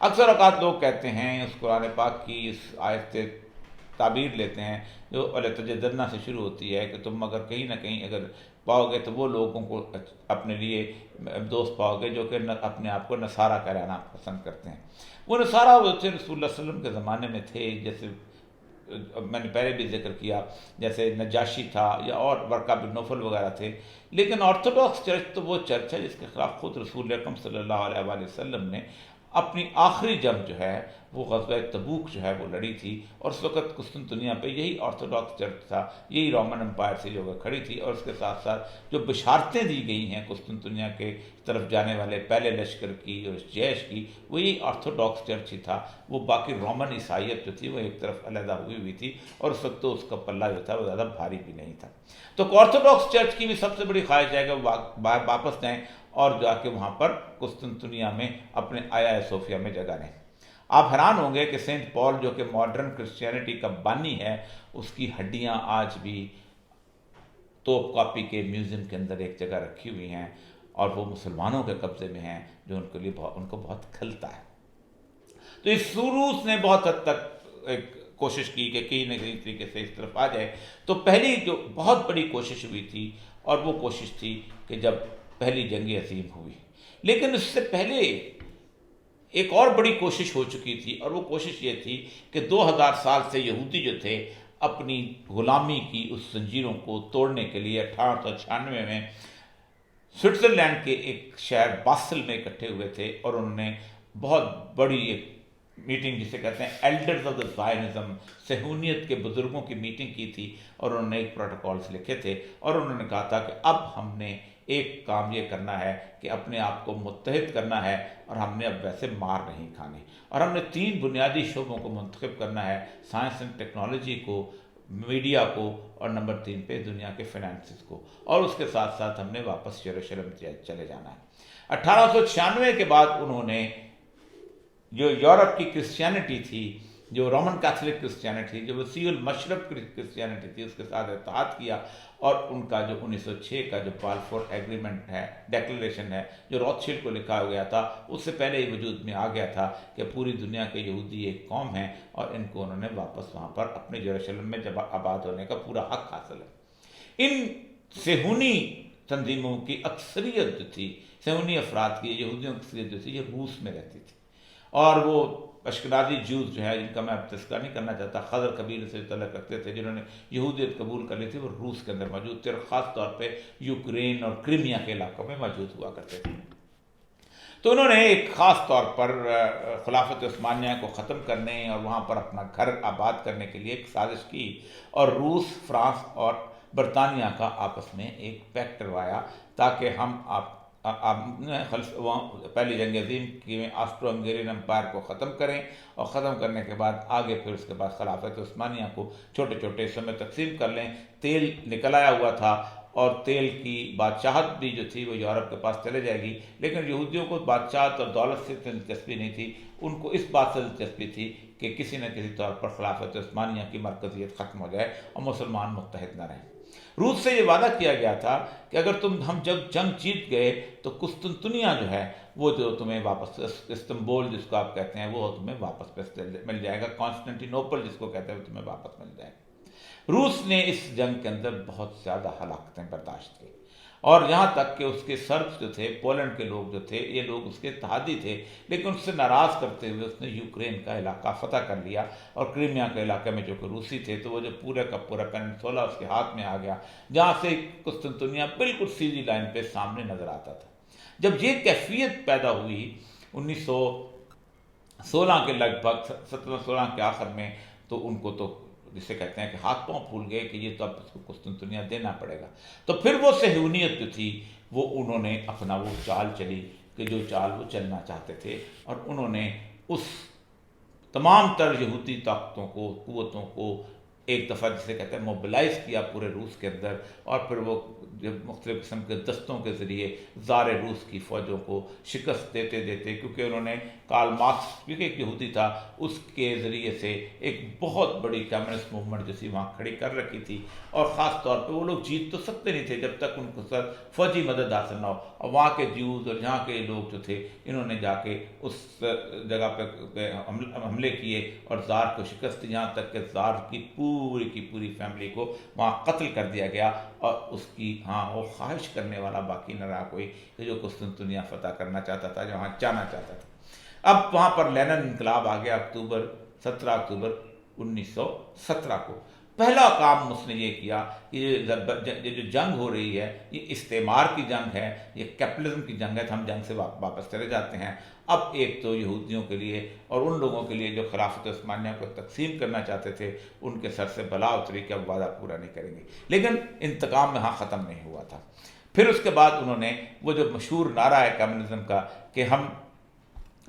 اکثر اوقات لوگ کہتے ہیں اس قرآن پاک کی اس آیت سے تعبیر لیتے ہیں جو وَلَتَجِدَنَّ سے شروع ہوتی ہے کہ تم اگر کہیں نہ کہیں اگر پاؤ گے تو وہ لوگوں کو اپنے لیے دوست پاؤ گے جو کہ اپنے آپ کو نصارہ کہلانا پسند کرتے ہیں۔ وہ نصارہ وہ رسول اللہ صلی اللہ علیہ وسلم کے زمانے میں تھے، جیسے میں نے پہلے بھی ذکر کیا، جیسے نجاشی تھا یا اور ورقہ بن نوفل وغیرہ تھے۔ لیکن آرتھوڈاکس چرچ تو وہ چرچ ہے جس کے خلاف خود رسول اکرم صلی اللہ علیہ وآلہ وسلم نے اپنی آخری جنگ جو ہے وہ غزوہ تبوک جو ہے وہ لڑی تھی، اور اس وقت قسطنطنیہ پہ یہی آرتھوڈاکس چرچ تھا، یہی رومن امپائر سے جو کھڑی تھی، اور اس کے ساتھ ساتھ جو بشارتیں دی گئی ہیں قسطنطنیہ کے طرف جانے والے پہلے لشکر کی اور اس جیش کی، وہ یہی آرتھوڈاکس چرچ ہی تھا۔ وہ باقی رومن عیسائیت جو تھی وہ ایک طرف علیحدہ ہوئی تھی، اور اس وقت تو اس کا پلہ جو تھا وہ زیادہ بھاری بھی نہیں تھا۔ تو آرتھوڈاکس چرچ کی بھی سب سے بڑی خواہش ہے کہ وہ واپس جائیں اور جا کے وہاں پر قسطنطنیہ میں اپنے آیا صوفیہ میں جگہ لیں۔ آپ حیران ہوں گے کہ سینٹ پال جو کہ ماڈرن کرسچینٹی کا بانی ہے، اس کی ہڈیاں آج بھی توپ کاپی کے میوزیم کے اندر ایک جگہ رکھی ہوئی ہیں، اور وہ مسلمانوں کے قبضے میں ہیں، جو ان کے لیے ان کو بہت کھلتا ہے۔ تو اس روس نے بہت حد تک ایک کوشش کی کہ کہیں نہ کہیں طریقے سے اس طرف آ جائے۔ تو پہلی جو بہت بڑی کوشش ہوئی تھی، اور وہ کوشش تھی کہ جب پہلی جنگ عظیم ہوئی، لیکن اس سے پہلے ایک اور بڑی کوشش ہو چکی تھی، اور وہ کوشش یہ تھی کہ 2000 سال سے یہودی جو تھے اپنی غلامی کی اس زنجیروں کو توڑنے کے لیے 1896 میں سوئٹزرلینڈ کے ایک شہر باسل میں اکٹھے ہوئے تھے، اور انہوں نے بہت بڑی ایک میٹنگ جسے کہتے ہیں ایلڈرز آف دا زائنزم، صہیونیت کے بزرگوں کی میٹنگ کی تھی، اور انہوں نے ایک پروٹوکولز لکھے تھے، اور انہوں نے کہا تھا کہ اب ہم نے ایک کام یہ کرنا ہے کہ اپنے آپ کو متحد کرنا ہے، اور ہم نے اب ویسے مار نہیں کھانے، اور ہم نے 3 بنیادی شعبوں کو منتخب کرنا ہے: سائنس اینڈ ٹیکنالوجی کو، میڈیا کو، اور نمبر 3 پہ دنیا کے فائنانسز کو، اور اس کے ساتھ ساتھ ہم نے واپس یروشلم چلے جانا ہے۔ 1896 کے بعد انہوں نے جو یورپ کی کرسچینٹی تھی، جو رومن کیتھولک کرسچینٹی تھی، جو وسیع المشرق کرسچینٹی تھی، اس کے ساتھ اتحاد کیا، اور ان کا جو 1906 کا جو بالفور ایگریمنٹ ہے، ڈیکلریشن ہے، جو روتشیلڈ کو لکھا گیا تھا، اس سے پہلے ہی وجود میں آ گیا تھا کہ پوری دنیا کے یہودی ایک قوم ہیں، اور ان کو انہوں نے واپس وہاں پر اپنے یروشلم میں جب آباد ہونے کا پورا حق حاصل ہے۔ ان صہیونی تنظیموں کی اکثریت جو تھی، صہیونی افراد کی، یہودیوں کی اکثریت جو تھی، یہ روس میں رہتی تھی، اور وہ اشکنازی جوز جو ہے، جن کا میں اب تذکرہ نہیں کرنا چاہتا، خضر قبیلے سے تعلق رکھتے تھے، جنہوں نے یہودیت قبول کر لی تھی، وہ روس کے اندر موجود تھے، اور خاص طور پہ یوکرین اور کرمیا کے علاقوں میں موجود ہوا کرتے تھے۔ تو انہوں نے ایک خاص طور پر خلافت عثمانیہ کو ختم کرنے اور وہاں پر اپنا گھر آباد کرنے کے لیے ایک سازش کی، اور روس، فرانس اور برطانیہ کا آپس میں ایک پیکٹ کروایا تاکہ ہم پہلی جنگ عظیم کی میں آسٹرو ہنگیرین امپائر کو ختم کریں، اور ختم کرنے کے بعد آگے پھر اس کے بعد خلافت عثمانیہ کو چھوٹے چھوٹے حصوں میں تقسیم کر لیں۔ تیل نکل آیا ہوا تھا، اور تیل کی بادشاہت بھی جو تھی وہ یورپ کے پاس چلے جائے گی، لیکن یہودیوں کو بادشاہت اور دولت سے دلچسپی نہیں تھی، ان کو اس بات سے دلچسپی تھی کہ کسی نہ کسی طور پر خلافت عثمانیہ کی مرکزیت ختم ہو جائے اور مسلمان متحد نہ رہیں۔ روس سے یہ وعدہ کیا گیا تھا کہ اگر ہم جب جنگ جیت گئے تو قسطنطنیہ جو ہے وہ جو تمہیں واپس، استنبول جس کو آپ کہتے ہیں، وہ تمہیں واپس مل جائے گا، کانسٹنٹی نوپل جس کو کہتے ہیں وہ تمہیں واپس مل جائے گا۔ روس نے اس جنگ کے اندر بہت زیادہ ہلاکتیں برداشت کی، اور یہاں تک کہ اس کے سربس جو تھے، پولینڈ کے لوگ جو تھے، یہ لوگ اس کے اتحادی تھے، لیکن اس سے ناراض کرتے ہوئے اس نے یوکرین کا علاقہ فتح کر لیا، اور کرمیا کے علاقے میں جو کہ روسی تھے، تو وہ جو پورے کا پورا پیننسولا اس کے ہاتھ میں آ گیا، جہاں سے قسطنطنیہ بالکل سیدھی لائن پہ سامنے نظر آتا تھا۔ جب یہ کیفیت پیدا ہوئی 1916 کے لگ بھگ، 1716 کے آخر میں، تو ان کو تو جسے کہتے ہیں کہ ہاتھ پاؤں پھول گئے کہ یہ تو اب اس کو قسطنطنیہ دینا پڑے گا۔ تو پھر وہ صہیونیت جو تھی وہ انہوں نے اپنا وہ چال چلی کہ جو چال وہ چلنا چاہتے تھے، اور انہوں نے اس تمام تر یہودی طاقتوں کو، قوتوں کو ایک دفعہ جسے کہتے ہیں موبلائز کیا پورے روس کے اندر، اور پھر وہ مختلف قسم کے دستوں کے ذریعے زار روس کی فوجوں کو شکست دیتے دیتے، کیونکہ انہوں نے کارل مارکس کیونکہ ایک یہودی تھا، اس کے ذریعے سے ایک بہت بڑی کمیونسٹ موومنٹ جو تھی وہاں کھڑی کر رکھی تھی، اور خاص طور پہ وہ لوگ جیت تو سکتے نہیں تھے جب تک ان کو سر فوجی مدد حاصل نہ ہو، اور وہاں کے جیوز اور یہاں کے لوگ جو تھے انہوں نے جا کے اس جگہ پہ حملے کیے اور زار کو شکست دی، یہاں تک کہ زار کی پوری فیملی کو وہاں قتل کر دیا گیا، اور اس کی وہ خواہش کرنے والا باقی نہ رہا کوئی کہ جو قسطنطنیہ فتح کرنا چاہتا تھا، جہاں جانا چاہتا تھا۔ اب وہاں پر لینن انقلاب آ گیا 17 اکتوبر 1917 کو۔ پہلا کام اس نے یہ کیا کہ یہ جو جنگ ہو رہی ہے یہ استعمار کی جنگ ہے، یہ کیپٹلزم کی جنگ ہے، تو ہم جنگ سے واپس چلے جاتے ہیں۔ اب ایک تو یہودیوں کے لیے اور ان لوگوں کے لیے جو خلافت عثمانیہ کو تقسیم کرنا چاہتے تھے، ان کے سر سے بلا اتری کہ اب وعدہ پورا نہیں کریں گے، لیکن انتقام یہاں ختم نہیں ہوا تھا۔ پھر اس کے بعد انہوں نے وہ جو مشہور نعرہ ہے کمیونزم کا کہ ہم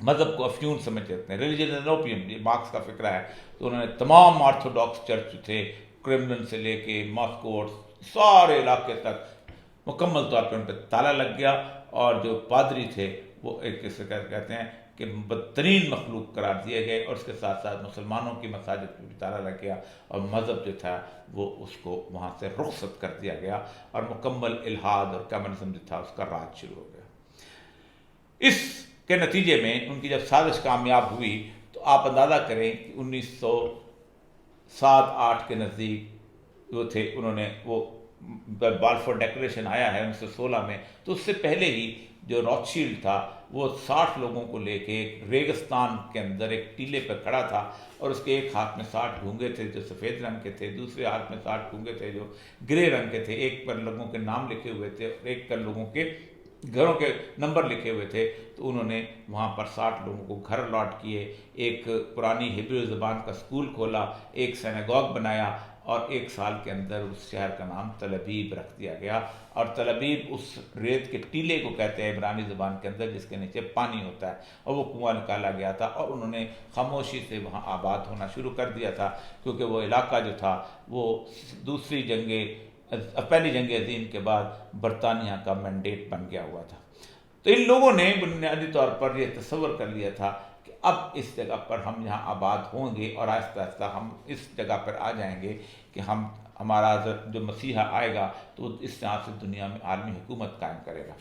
مذہب کو افیون سمجھ لیتے ہیں، ریلیجن از اوپیم، یہ مارکس کا فکرہ ہے، تو انہوں نے تمام آرتھوڈاکس چرچ تھے، کرملن سے لے کے ماسکو اور سارے علاقے تک مکمل طور پہ ان پہ تالا لگ گیا، اور جو پادری تھے وہ ایک کس کہتے ہیں کہ بدترین مخلوق قرار دیے گئے، اور اس کے ساتھ ساتھ مسلمانوں کی مساجد پہ بھی تالا لگ گیا، اور مذہب جو تھا وہ اس کو وہاں سے رخصت کر دیا گیا، اور مکمل الحاد اور کمیونزم جو تھا اس کا راج شروع ہو گیا۔ اس کے نتیجے میں ان کی جب سازش کامیاب ہوئی تو آپ اندازہ کریں کہ 1907-8 کے نزدیک وہ تھے، انہوں نے وہ بالفور ڈیکلیریشن آیا ہے 1916 میں، تو اس سے پہلے ہی جو روتشیلڈ تھا وہ 60 لوگوں کو لے کے ایک ریگستان کے اندر ایک ٹیلے پہ کھڑا تھا، اور اس کے ایک ہاتھ میں 60 گھونگے تھے جو سفید رنگ کے تھے، دوسرے ہاتھ میں 60 گھونگے تھے جو گرے رنگ کے تھے، ایک پر لوگوں کے نام لکھے ہوئے تھے اور ایک پر لوگوں کے گھروں کے نمبر لکھے ہوئے تھے۔ تو انہوں نے وہاں پر 60 لوگوں کو گھر الاٹ کیے، ایک پرانی ہیبریو زبان کا سکول کھولا، ایک سینیگوگ بنایا، اور 1 سال کے اندر اس شہر کا نام تل ابیب رکھ دیا گیا، اور تل ابیب اس ریت کے ٹیلے کو کہتے ہیں عبرانی زبان کے اندر جس کے نیچے پانی ہوتا ہے، اور وہ کنواں نکالا گیا تھا، اور انہوں نے خاموشی سے وہاں آباد ہونا شروع کر دیا تھا، کیونکہ وہ علاقہ جو تھا وہ پہلی جنگ عظیم کے بعد برطانیہ کا مینڈیٹ بن گیا ہوا تھا۔ تو ان لوگوں نے بنیادی طور پر یہ تصور کر لیا تھا کہ اب اس جگہ پر ہم یہاں آباد ہوں گے، اور آہستہ آہستہ ہم اس جگہ پر آ جائیں گے کہ ہمارا جو مسیحا آئے گا تو وہ اس طرح سے دنیا میں عالمی حکومت قائم کرے گا۔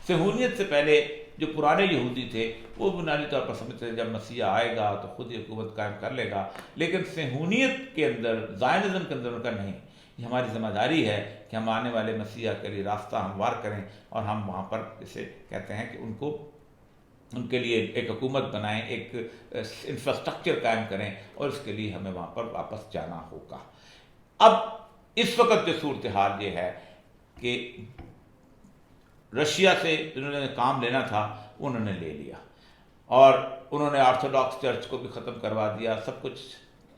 صہیونیت سے پہلے جو پرانے یہودی تھے وہ بنیادی طور پر سمجھتے تھے جب مسیحا آئے گا تو خود ہی حکومت قائم کر لے گا، لیکن صہیونیت کے اندر، زائنزم کے اندر ان کا نہیں، یہ ہماری ذمہ داری ہے کہ ہم آنے والے مسیحا کے لیے راستہ ہموار کریں، اور ہم وہاں پر جسے کہتے ہیں کہ ان کے لیے ایک حکومت بنائیں، ایک انفراسٹرکچر قائم کریں، اور اس کے لیے ہمیں وہاں پر واپس جانا ہوگا۔ اب اس وقت جو صورتحال یہ ہے کہ رشیا سے جنہوں نے کام لینا تھا انہوں نے لے لیا، اور انہوں نے آرتھوڈاکس چرچ کو بھی ختم کروا دیا، سب کچھ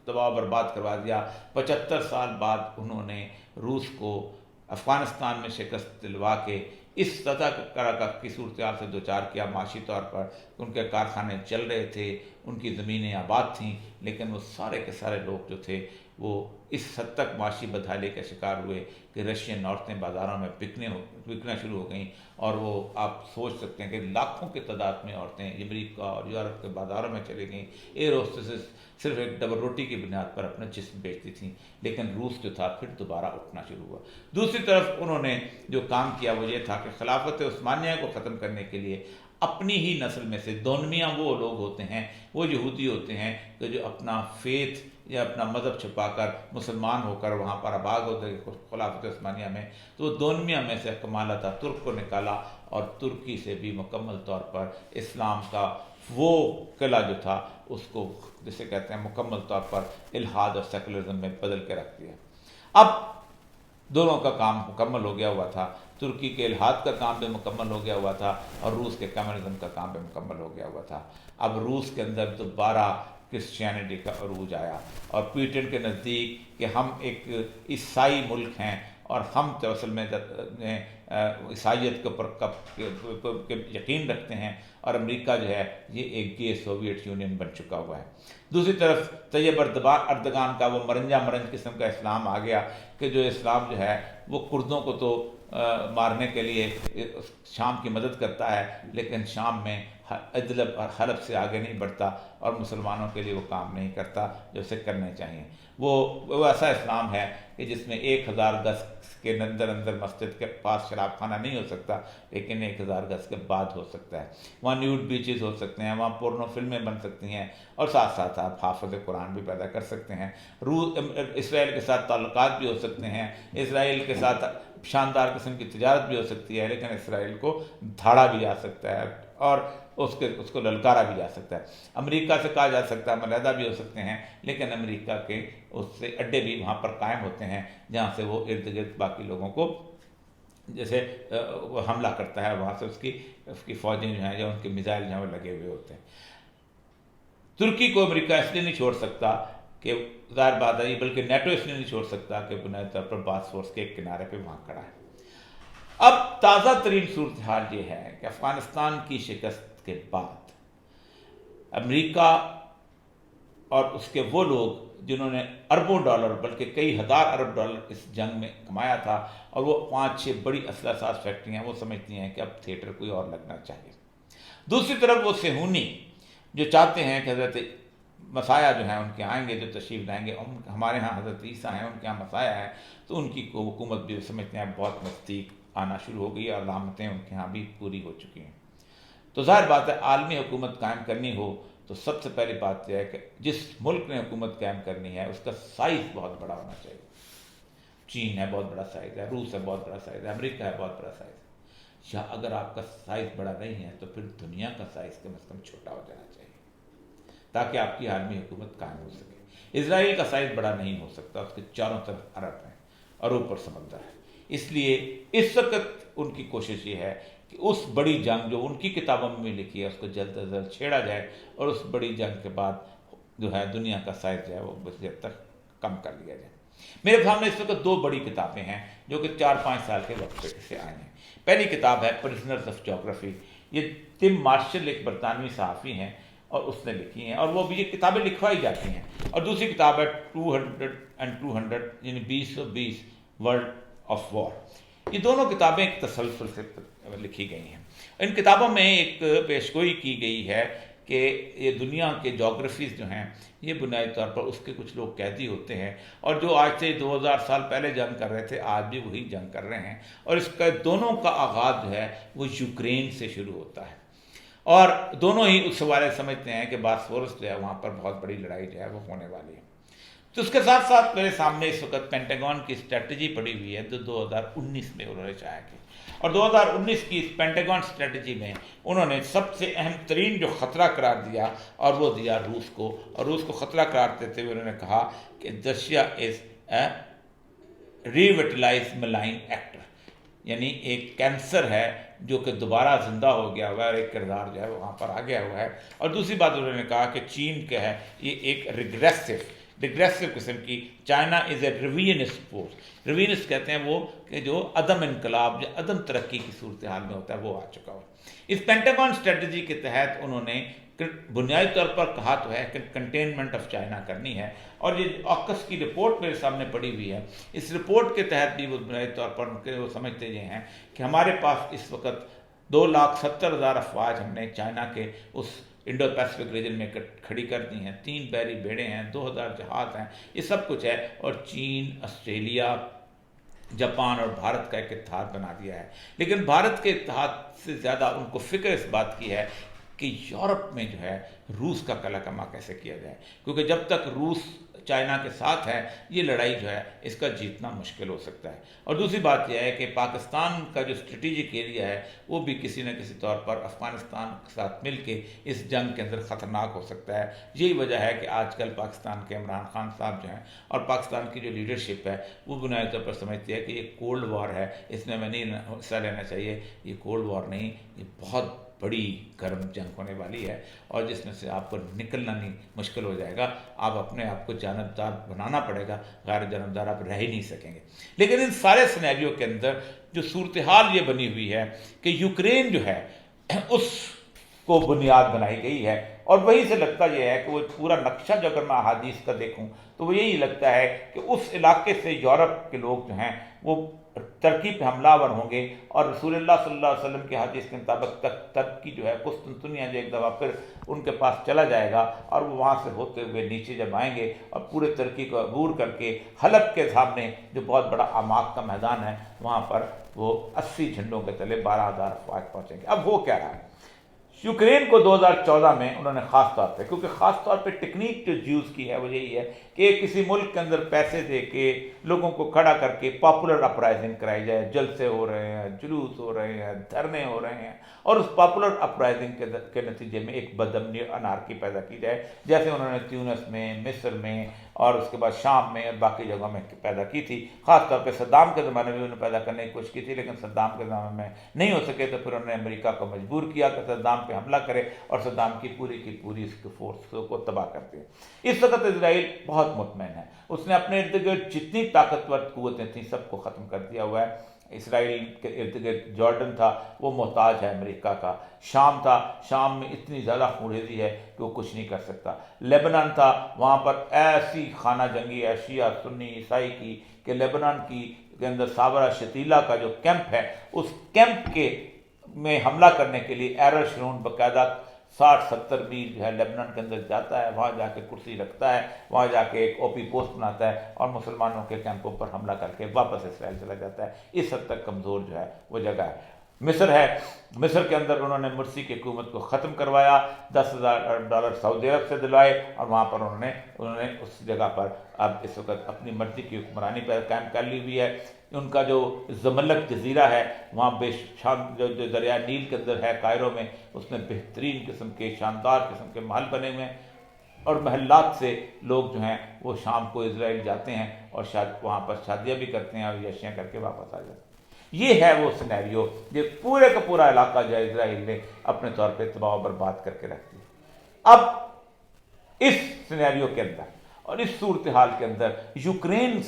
تباہ و برباد کروا دیا۔ 75 سال بعد انہوں نے روس کو افغانستان میں شکست دلوا کے اس طرح کی صورتحال سے دوچار کیا معاشی طور پر، ان کے کارخانے چل رہے تھے، ان کی زمینیں آباد تھیں، لیکن وہ سارے کے سارے لوگ جو تھے وہ اس حد تک معاشی بدحالی کا شکار ہوئے کہ رشین عورتیں بازاروں میں بکنا شروع ہو گئیں، اور وہ آپ سوچ سکتے ہیں کہ لاکھوں کی تعداد میں عورتیں امریکہ اور یورپ کے بازاروں میں چلی گئیں۔ ایئر ہوسٹسز صرف ایک ڈبل روٹی کی بنیاد پر اپنا جسم بیچتی تھیں، لیکن روس جو تھا پھر دوبارہ اٹھنا شروع ہوا۔ دوسری طرف انہوں نے جو کام کیا وہ یہ تھا کہ خلافت عثمانیہ کو ختم کرنے کے لیے اپنی ہی نسل میں سے دونمیاں وہ لوگ ہوتے ہیں، وہ یہودی ہوتے ہیں کہ جو اپنا فیتھ یا اپنا مذہب چھپا کر مسلمان ہو کر وہاں پر آباد ہوتے ہیں خلافت عثمانیہ میں، تو وہ دونمیاں میں سے کمال ترک کو نکالا، اور ترکی سے بھی مکمل طور پر اسلام کا وہ قلعہ جو تھا اس کو جسے کہتے ہیں مکمل طور پر الحاد اور سیکولرزم میں بدل کے رکھ دیا۔ اب دونوں کا کام مکمل ہو گیا ہوا تھا، ترکی کے الحاد کا کام بھی مکمل ہو گیا ہوا تھا، اور روس کے کمیونزم کا کام بھی مکمل ہو گیا ہوا تھا۔ اب روس کے اندر دوبارہ کرسچینٹی کا عروج آیا، اور پیوٹن کے نزدیک کہ ہم ایک عیسائی ملک ہیں، اور ہم تو اصل میں عیسائیت کے اوپر یقین رکھتے ہیں، اور امریکہ جو ہے یہ ایک گے سوویٹ یونین بن چکا ہوا ہے۔ دوسری طرف طیب اردگان کا وہ مرنجا مرنج قسم کا اسلام آ گیا کہ جو اسلام جو ہے وہ کردوں کو تو مارنے کے لیے شام کی مدد کرتا ہے، لیکن شام میں ادلب اور حلب سے آگے نہیں بڑھتا، اور مسلمانوں کے لیے وہ کام نہیں کرتا جو اسے کرنے چاہیے۔ وہ ایسا اسلام ہے کہ جس میں 1000 گز کے اندر مسجد کے پاس شراب خانہ نہیں ہو سکتا، لیکن 1000 گز کے بعد ہو سکتا ہے۔ وہاں نیوڈ بیچز ہو سکتے ہیں، وہاں پورنو فلمیں بن سکتی ہیں، اور ساتھ ساتھ آپ حافظ قرآن بھی پیدا کر سکتے ہیں۔ اسرائیل کے ساتھ تعلقات بھی ہو سکتے ہیں، اسرائیل کے ساتھ شاندار قسم کی تجارت بھی ہو سکتی ہے، لیکن اسرائیل کو دھاڑا بھی جا سکتا ہے اور اس کو للکارا بھی جا سکتا ہے۔ امریکہ سے کہا جا سکتا ہے ملیحدہ بھی ہو سکتے ہیں، لیکن امریکہ کے اس سے اڈے بھی وہاں پر قائم ہوتے ہیں جہاں سے وہ ارد گرد باقی لوگوں کو جیسے وہ حملہ کرتا ہے، وہاں سے اس کی فوجیں جو ہیں یا ان کے میزائل جو ہیں وہ لگے ہوئے ہوتے ہیں۔ ترکی کو امریکہ اس لیے نہیں چھوڑ سکتا کہ ظاہر بات ہے، بلکہ نیٹو اس لیے نہیں چھوڑ سکتا کہ بنیادی طور پر باسفورس کے ایک کنارے پہ وہاں کھڑا ہے۔ اب تازہ ترین صورتحال یہ ہے کہ افغانستان کی شکست کے بعد امریکا اور اس کے وہ لوگ جنہوں نے اربوں ڈالر بلکہ کئی ہزار ارب ڈالر اس جنگ میں کمایا تھا، اور وہ 5-6 بڑی اسلحہ ساز فیکٹریاں، وہ سمجھتی ہیں کہ اب تھیٹر کوئی اور لگنا چاہیے۔ دوسری طرف وہ صہیونی جو چاہتے ہیں کہ حضرت مسیح جو ہیں ان کے آئیں گے، جو تشریف لائیں گے، ہمارے ہاں حضرت عیسیٰ ہیں، ان کے ہاں مسیح ہے، تو ان کی حکومت بھی سمجھتے ہیں بہت نزدیک آنا شروع ہو گئی، اور علامتیں ان کے ہاں بھی پوری ہو چکی ہیں۔ تو ظاہر بات ہے عالمی حکومت قائم کرنی ہو تو سب سے پہلی بات یہ ہے کہ جس ملک نے حکومت قائم کرنی ہے اس کا سائز بہت بڑا ہونا چاہیے۔ چین ہے، بہت بڑا سائز ہے، روس ہے، بہت بڑا سائز ہے، امریکہ ہے، بہت بڑا سائز ہے۔ یا اگر آپ کا سائز بڑا نہیں ہے تو پھر دنیا کا سائز کم از کم چھوٹا ہو جانا چاہیے تاکہ آپ کی عالمی حکومت قائم ہو سکے۔ اسرائیل کا سائز بڑا نہیں ہو سکتا، اس کے چاروں طرف عرب ہیں اور اوپر سمندر ہے۔ اس لیے اس وقت ان کی کوشش یہ ہے کہ اس بڑی جنگ جو ان کی کتابوں میں بھی لکھی ہے اس کو جلد از جلد چھیڑا جائے، اور اس بڑی جنگ کے بعد جو ہے دنیا کا سائز جو ہے وہ بس حد تک کم کر لیا جائے۔ میرے سامنے اس وقت 2 بڑی کتابیں ہیں جو کہ 4-5 سال کے وقت سے آئی ہیں۔ پہلی کتاب ہے پرزنرز آف جغرافی، یہ ٹم مارشل ایک برطانوی صحافی ہیں اور اس نے لکھی ہیں، اور وہ بھی یہ کتابیں لکھوائی جاتی ہیں۔ اور دوسری کتاب ہے 200 یعنی 2020 ورلڈ آف وار۔ یہ دونوں کتابیں ایک تسلسل سے لکھی گئی ہیں۔ ان کتابوں میں ایک پیشگوئی کی گئی ہے کہ یہ دنیا کے جغرافیز جو ہیں یہ بنیادی طور پر اس کے کچھ لوگ قیدی ہوتے ہیں، اور جو آج سے 2000 سال پہلے جنگ کر رہے تھے آج بھی وہی جنگ کر رہے ہیں، اور اس کا دونوں کا آغاز جو ہے وہ یوکرین سے شروع ہوتا ہے، اور دونوں ہی اس حوالے سمجھتے ہیں کہ باسفورس جو ہے وہاں پر بہت بڑی لڑائی جو ہے وہ ہونے والی ہے۔ تو اس کے ساتھ ساتھ میرے سامنے اس وقت پینٹاگون کی اسٹریٹجی پڑی ہوئی ہے جو 2019 میں انہوں نے شائع کی، اور 2019 کی اس پینٹاگون اسٹریٹجی میں انہوں نے سب سے اہم ترین جو خطرہ قرار دیا اور وہ دیا روس کو، اور روس کو خطرہ قرار دیتے ہوئے انہوں نے کہا کہ رشیا از اے ریویٹلائز ملائن ایکٹر، یعنی ایک کینسر ہے جو کہ دوبارہ زندہ ہو گیا ہوا ہے، اور ایک کردار جو ہے وہاں پر آ گیا ہوا ہے۔ اور دوسری بات انہوں نے کہا کہ چین کا ہے یہ ایک ریگریسو قسم کی، چائنا از اے ریوینسٹ فورس، ریوینسٹ کہتے ہیں وہ کہ جو عدم انقلاب یا عدم ترقی کی صورتحال میں ہوتا ہے وہ آ چکا ہو۔ اس پینٹاگون اسٹریٹجی کے تحت انہوں نے بنیادی طور پر کہا تو ہے کہ کنٹینمنٹ آف چائنا کرنی ہے، اور یہ آکس کی رپورٹ میرے سامنے پڑی ہوئی ہے۔ اس رپورٹ کے تحت بھی وہ بنیادی طور پر وہ سمجھتے یہ ہیں کہ ہمارے پاس اس وقت 2,70,000 افواج ہم نے چائنا کے اس انڈو پیسفک ریجن میں کھڑی کر دی ہیں، 3 بحری بیڑے ہیں، 2000 جہاز ہیں، یہ سب کچھ ہے، اور چین، آسٹریلیا، جاپان اور بھارت کا ایک اتحاد بنا دیا ہے۔ لیکن بھارت کے اتحاد سے زیادہ ان کو فکر اس بات کی ہے کہ یورپ میں جو ہے روس کا کلا کما کیسے کیا جائے، کیونکہ جب تک روس چائنا کے ساتھ ہے یہ لڑائی جو ہے اس کا جیتنا مشکل ہو سکتا ہے۔ اور دوسری بات یہ ہے کہ پاکستان کا جو اسٹریٹجک ایریا ہے وہ بھی کسی نہ کسی طور پر افغانستان کے ساتھ مل کے اس جنگ کے اندر خطرناک ہو سکتا ہے۔ یہی وجہ ہے کہ آج کل پاکستان کے عمران خان صاحب جو ہیں اور پاکستان کی جو لیڈرشپ ہے وہ بنیادی طور پر سمجھتی ہے کہ یہ کولڈ وار ہے، اس میں نہیں حصہ لینا چاہیے۔ یہ کولڈ وار نہیں، یہ بہت بڑی گرم جنگ ہونے والی ہے، اور جس میں سے آپ کو نکلنا نہیں مشکل ہو جائے گا. آپ اپنے آپ کو جانبدار بنانا پڑے گا، غیر جانبدار آپ رہ ہی نہیں سکیں گے. لیکن ان سارے سینیریو کے اندر جو صورتحال یہ بنی ہوئی ہے کہ یوکرین جو ہے اس کو بنیاد بنائی گئی ہے، اور وہیں سے لگتا یہ ہے کہ وہ پورا نقشہ جو اگر میں احادیث کا دیکھوں تو وہ یہی لگتا ہے کہ اس علاقے سے یورپ کے لوگ جو ہیں وہ ترکی پہ حملہ آور ہوں گے، اور رسول اللہ صلی اللہ علیہ وسلم کی حدیث کے مطابق ترکی جو ہے قسطنطنیہ جو ایک دفعہ پھر ان کے پاس چلا جائے گا، اور وہ وہاں سے ہوتے ہوئے نیچے جب آئیں گے اور پورے ترکی کو عبور کر کے حلب کے سامنے جو بہت بڑا اعماق کا میدان ہے وہاں پر وہ 80 جھنڈوں کے تلے 12,000 افواج پہنچیں گے. اب وہ کیا رہا ہے یوکرین کو 2014 میں انہوں نے خاص طور پہ، کیونکہ خاص طور پہ ٹیکنیک جو یوز کی ہے وہ یہی ہے کہ کسی ملک کے اندر پیسے دے کے لوگوں کو کھڑا کر کے پاپولر اپرائزنگ کرائی جائے، جلسے ہو رہے ہیں، جلوس ہو رہے ہیں، دھرنے ہو رہے ہیں، اور اس پاپولر اپرائزنگ کے نتیجے میں ایک بدامنی انارکی پیدا کی جائے، جیسے انہوں نے تیونس میں، مصر میں، اور اس کے بعد شام میں اور باقی جگہوں میں پیدا کی تھی. خاص طور پہ صدام کے زمانے میں انہوں نے پیدا کرنے کی کوشش کی تھی، لیکن صدام کے زمانے میں نہیں ہو سکے، تو پھر انہوں نے امریکہ کو مجبور کیا کہ صدام پہ حملہ کرے اور صدام کی پوری اس کی فورس کو تباہ کر دے. اس وقت اسرائیل بہت مطمئن ہے، اس نے اپنے ارد گرد جتنی طاقتور قوتیں تھیں سب کو ختم کر دیا ہوا ہے. اسرائیل کے ارد گرد جارڈن تھا، وہ محتاج ہے امریکہ کا. شام تھا، شام میں اتنی زیادہ خونریزی ہے کہ وہ کچھ نہیں کر سکتا. لیبنان تھا، وہاں پر ایسی خانہ جنگی ہے شیعہ سنی عیسائی کی کہ لیبنان کے اندر صابرہ شتیلا کا جو کیمپ ہے اس کیمپ کے میں حملہ کرنے کے لیے ایرل شرون باقاعدہ 60-70 میل جو ہے لیبنان کے اندر جاتا ہے، وہاں جا کے کرسی رکھتا ہے، وہاں جا کے ایک اوپی پوسٹ بناتا ہے اور مسلمانوں کے کیمپوں پر حملہ کر کے واپس اسرائیل چلا جاتا ہے. اس حد تک کمزور جو ہے وہ جگہ ہے. مصر ہے، مصر کے اندر انہوں نے مرسی کی حکومت کو ختم کروایا، $10,000 سعودی عرب سے دلائے، اور وہاں پر انہوں نے اس جگہ پر اب اس وقت اپنی مرضی کی حکمرانی پر قائم کر لی ہوئی ہے. ان کا جو زملک جزیرہ ہے وہاں بے شان جو دریائے نیل کے اندر ہے قاہروں میں، اس میں بہترین قسم کے شاندار قسم کے محل بنے ہوئے ہیں، اور محلات سے لوگ جو ہیں وہ شام کو اسرائیل جاتے ہیں اور وہاں پر شادیاں بھی کرتے ہیں اور یشیاں کر کے واپس آ جاتے ہیں. یہ ہے وہ سینیریو جو پورے کا پورا علاقہ جو ہے اسرائیل نے اپنے طور پہ تباہ و برباد کر کے رکھ دیا. اب اس سینیریو کے اندر اور اس صورتحال کے اندر یوکرین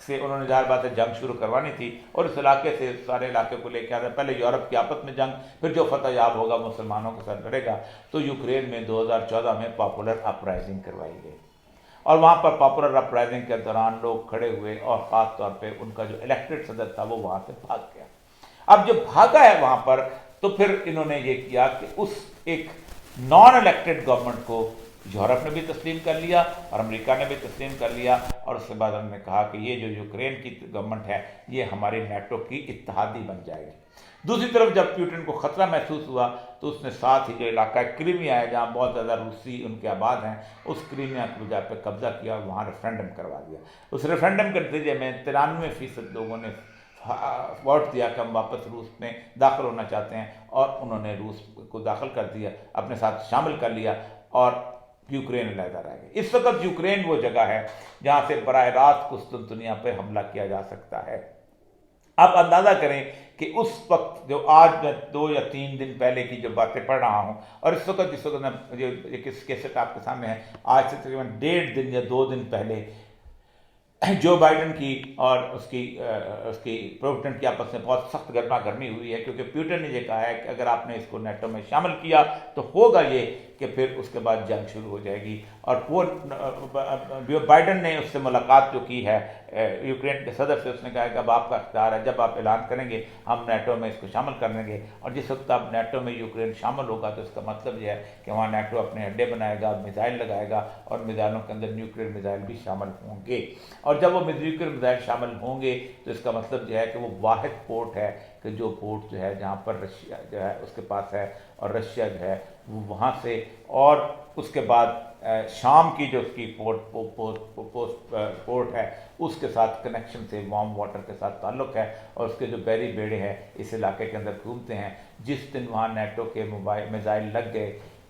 سے انہوں نے ظاہر بات ہے جنگ شروع کروانی تھی، اور اس علاقے سے سارے علاقے کو لے کے آنا، پہلے یورپ کی آپس میں جنگ، پھر جو فتح یاب ہوگا مسلمانوں کے ساتھ لڑے گا. تو یوکرین میں 2014 میں پاپولر اپرائزنگ کروائی گئی، اور وہاں پر پاپولر اپرائزنگ کے دوران لوگ کھڑے ہوئے، اور خاص طور پہ ان کا جو الیکٹڈ صدر تھا وہ وہاں سے بھاگ گیا. اب جب بھاگا ہے وہاں پر تو پھر انہوں نے یہ کیا کہ اس ایک نان الیکٹڈ گورنمنٹ کو یورپ نے بھی تسلیم کر لیا اور امریکہ نے بھی تسلیم کر لیا، اور اس کے بعد انہوں نے کہا کہ یہ جو یوکرین کی گورنمنٹ ہے یہ ہماری نیٹو کی اتحادی بن جائے گی. دوسری طرف جب پیوٹن کو خطرہ محسوس ہوا تو اس نے ساتھ ہی جو علاقہ کرائمیا ہے جہاں بہت زیادہ روسی ان کے آباد ہیں، اس کرائمیا کی جگہ پہ قبضہ کیا اور وہاں ریفرینڈم کروا دیا. اس ریفرینڈم کے نتیجے میں 93% لوگوں نے ووٹ دیا کہ ہم واپس روس میں داخل ہونا چاہتے ہیں، اور انہوں نے روس کو داخل کر دیا، اپنے ساتھ شامل کر لیا، اور یوکرین علیحدہ رہ گئی. اس وقت یوکرین وہ جگہ ہے جہاں سے براہ راست قسطنطنیہ پہ حملہ کیا جا سکتا ہے. آپ اندازہ کریں کہ اس وقت جو آج میں 2 یا 3 دن پہلے کی جو باتیں پڑھ رہا ہوں، اور اس وقت جس وقت میں کیسٹ آپ کے سامنے ہے، آج سے تقریباً 1.5 دن یا 2 دن پہلے جو بائیڈن کی اور اس کی پریزیڈنٹ کی آپس میں بہت سخت گرما گرمی ہوئی ہے، کیونکہ پیوٹن نے یہ کہا ہے کہ اگر آپ نے اس کو نیٹو میں شامل کیا تو ہوگا یہ کہ پھر اس کے بعد جنگ شروع ہو جائے گی. اور وہ بائیڈن نے اس سے ملاقات جو کی ہے یوکرین کے صدر سے، اس نے کہا کہ اب آپ کا اختیار ہے، جب آپ اعلان کریں گے ہم نیٹو میں اس کو شامل کر لیں گے. اور جس وقت اب نیٹو میں یوکرین شامل ہوگا تو اس کا مطلب یہ ہے کہ وہاں نیٹو اپنے اڈے بنائے گا، میزائل لگائے گا، اور میزائلوں کے اندر نیوکلیر میزائل بھی شامل ہوں گے. اور جب وہ نیوکلیر میزائل شامل ہوں گے تو اس کا مطلب یہ ہے کہ وہ واحد پورٹ ہے کہ جو پورٹ جو ہے جہاں پر رشیا جو ہے اس کے پاس ہے، اور رشیا جو ہے وہ وہاں سے، اور اس کے بعد شام کی جو اس کی پورٹ ہے اس کے ساتھ کنیکشن سے وارم واٹر کے ساتھ تعلق ہے، اور اس کے جو بحری بیڑے ہیں اس علاقے کے اندر گھومتے ہیں. جس دن وہاں نیٹو کے میزائل لگ گئے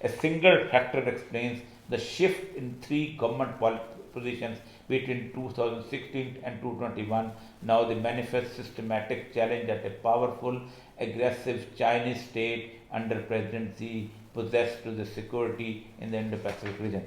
a single factor explains the shift in 3 government positions between 2016 and 2021. Now they manifest systematic challenge that a powerful, aggressive Chinese state under President Xi possess to the security in the Indo-Pacific region.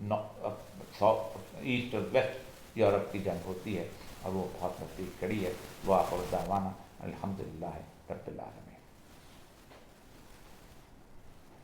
East اور west Europe کی جنگ ہوتی ہے اور وہ بہت نزدیک کھڑی ہے۔ وآخر دعوانا الحمدللہ